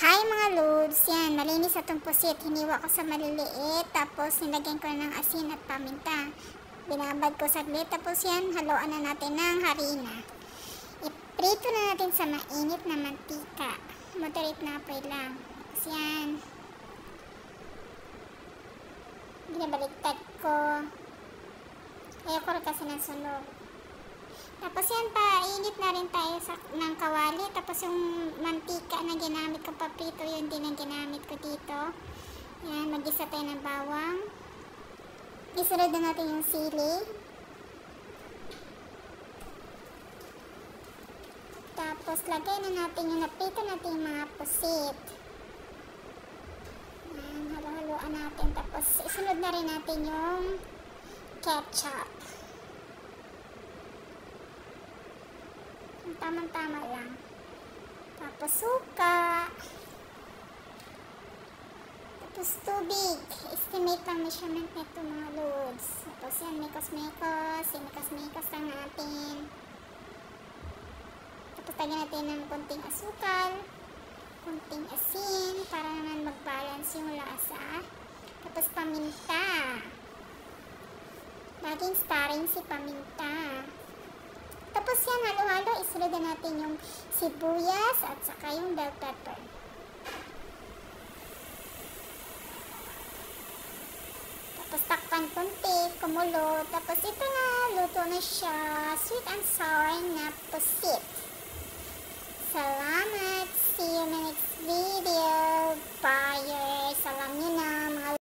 Hi mga loads, yan, malinis itong pusit. Hiniwa ko sa maliliit, tapos nilagyan ko ng asin at paminta. Binabad ko saglit, tapos yan, haluan na natin ng harina. Iprito na natin sa mainit na mantika. Moderate na apoy lang. Tapos yan, binabaliktad ko. Ayoko rin kasi ng sunog. Tapos yan, painit na rin tayo ng kawali. Tapos yung mantika na ginamit ko paprito, yun din ang ginamit ko dito. Yan, mag-isa tayo ng bawang. Isunod na natin yung sili. Tapos lagay na natin yung naprito natin yung mga pusit. Yan, halo-haloan natin. Tapos isunod na rin natin yung ketchup. Tamang-tama lang. Tapos suka. Tapos tubig. Estimate lang measurement nito mga loads. Tapos yan, mekos-mekos. Mekos-mekos lang natin. Tapos tagyan natin ng konting asukal. Konting asin. Para naman mag-balance yung lasa. Tapos paminta. Laging starring si paminta. Tapos yan, halo-halo, isunod na natin yung sibuyas at saka yung bell pepper. Tapos takpan konti, kumulo. Tapos ito na, luto na siya. Sweet and sour na pusit. Salamat! See you in the next video. Bye! Salam nyo na mga